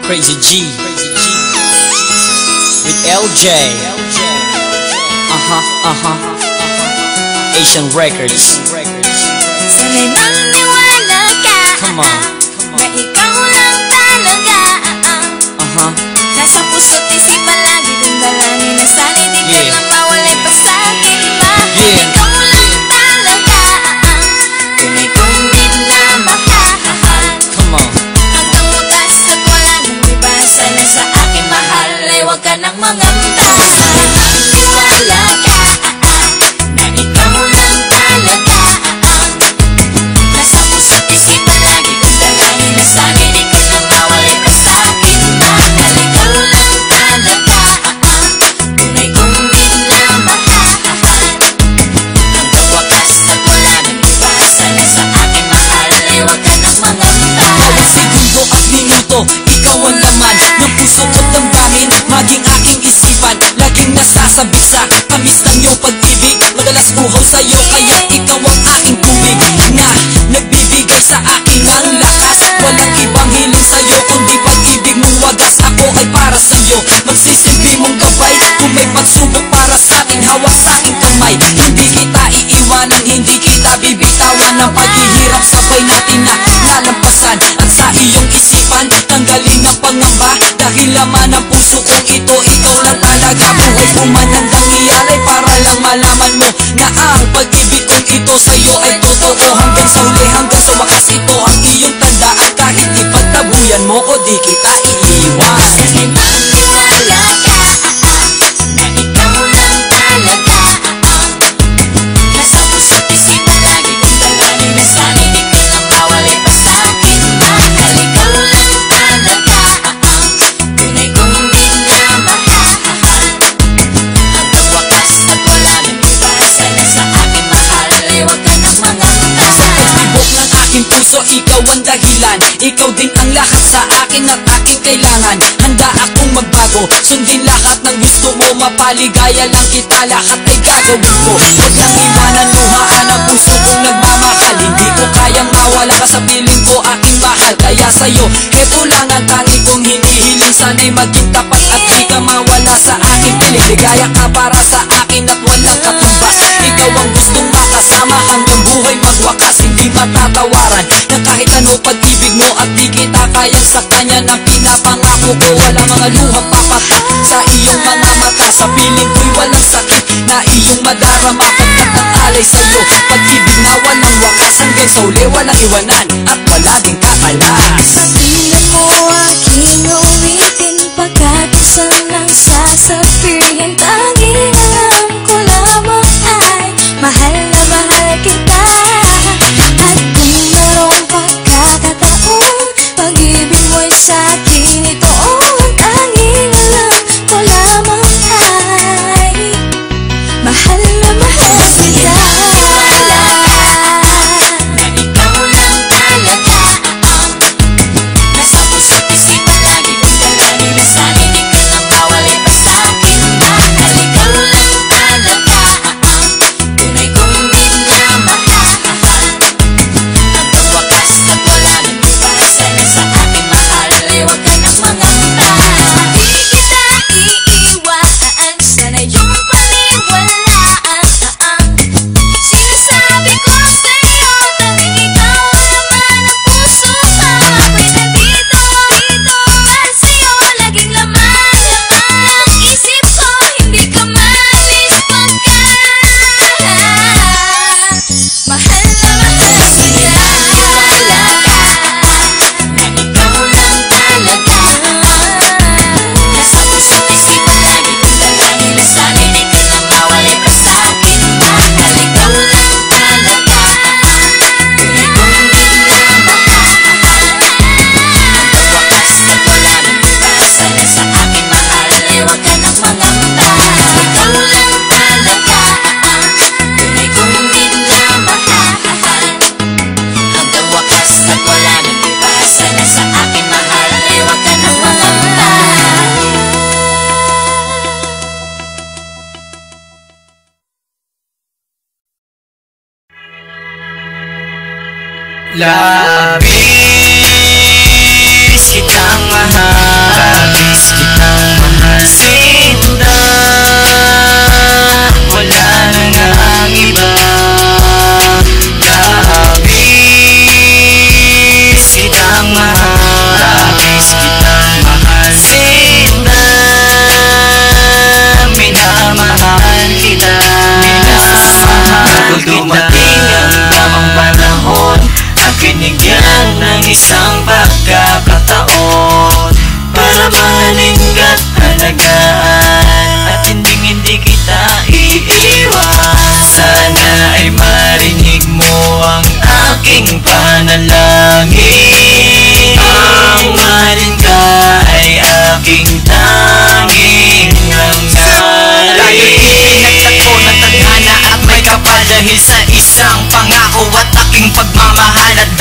Crazy G with LJ. Asian Records. Sana'y maniwala ka. Come on. Na ikaw lang talaga. Nasa puso't isipan lagi kong dalangin na sana di ka na mawalay pa sa'kin, mahal. Ikaw lang talaga. Tunay kong minamahal. Come on. Hanggang wakas at wala nang iba. Sana sa akin, mahal, ay huwag ka nang mangamba. Maniwala ka na ikaw lang talaga. Nasa puso't isipan lagi kong dalangin na sana di ka na mawalay pa sa'kin, mahal. Ikaw lang talaga. Tunay kong minamahal. Hanggang wakas at wala nang iba. Sana sa akin, mahal, ay huwag ka nang mangamba. Bawat segundo at minuto, ikaw ang laman ng puso ko't damdamin, maging aking isipan. Laging nasasabik sa tamis ng iyong pag-ibig. Madalas buhaw sa'yo, kaya ikaw ang aking tubig na nagbibigay sa akin ng lakas. Walang ibang hiling sa'yo, kundi pag-ibig mong wagas. Ako ay para sa'yo, magsisilbi mong gabay. Kung may pagsubok para sa'kin, hawak sa'king kamay. Hindi kita iiwanan, hindi kita bibitawan. Ang paghihirap sabay natin na nalampasan. At sa iyong isipan, tanggalin ang pangamba. Dahil laman ng puso kong ito, ikaw lang talaga. Buhay mo man handang ialay para lang malaman mo na ang pag-ibig kong ito sa'yo ay totoo. Hanggang sa huli, hanggang sa wakas, ito ang iyong tandaan. Kahit ipagtabuyan mo ko, di kita iiwan. Sana'y maniwala ka na ikaw lang talaga. Nasa puso't isipan lagi kong dalangin na sana di ka na mawalay pa sa'kin, mahal. Ikaw lang talaga. Tunay kong minamahal. Hanggang wakas at wala nang iba. Sana sa akin, mahal, ay huwag ka nang mangamba. Tibok ng aking puso, ikaw ang dahilan. Ikaw din ang lahat sa akin at aking kailangan. Handa akong magbago, sundin lahat ng gusto mo. Mapaligaya lang kita, lahat ay gagawin ko. Huwag nang iwanan, luhaan ang puso kong nagmamahal. Hindi ko kayang mawala ka sa piling ko, aking mahal. Kaya sa'yo, eto lang ang tangi kong hinihiling. Sana'y maging tapat at di ka mawala sa aking piling. Ligaya ka para sa akin at walang katumbas. Ikaw ang gustong makasama hanggang buhay magwakas. Hindi matatawaran na kahit ano pag-ibig mo, at di kita kayang saktanyan. Ang pinapangako ko, wala mga luhang papatak sa iyong mga mata. Sa piling ko'y walang sakit na iyong madarama. Pagkat ang alay sa'yo, pag-ibig na walang wakas. Hanggang sa uli, walang iwanan at wala ding kakalas. Sa piling mo aking uwitin, pagkat isa lang sasabihin. Tanging alam ko lamang ay mahal na mahal kita. At kung merong pagkakataon, pag-ibig mo'y sa'kin ito. Tanging alam ko lamang ay mahal na mahal kita. Wala na ikaw lang talaga. Nasa puso't isipan lagi kong dalangin na sana di ka na mawalay pa sa'kin, mahal. Ikaw lang talaga. Tunay kong minamahal. Hanggang wakas at wala nang iba. Sana sa akin, mahal, ay huwag ka nang mangamba. Di kita iiwan, sana yung paniwalaan. Sinasabi ko sa'yo, tanging ikaw naman ang puso ko. Ako'y nandito dahil sa'yo, laging laman ang isip ko. Hindi ka maalis pagkat mahal na mahal kita. Wala ka na ikaw lang talaga. Nasa puso't isipan lagi kong dalangin na sana di ka na mawalay pa sa'kin, mahal. Ikaw lang talaga. Tunay kong minamahal. Hanggang wakas at wala nang iba. Sana sa akin, mahal, ay huwag ka nang mangamba. Ikaw lang talaga. Tunay kong minamahal. Hanggang wakas at wala nang iba. Sana sa akin, mahal, ay huwag ka nang mangamba. Labis kitang mahal. lang ng isang pagkakataon para mahalin ka't alagaan at hindi kita iiwan. Sana ay marinig mo ang aking panalangin. Ang mahalin ka ay aking tanging hangarin. Tayo'y ipinagkat ko ng tadhana at may kapal dahil sa isang pangako at aking pagmamahal at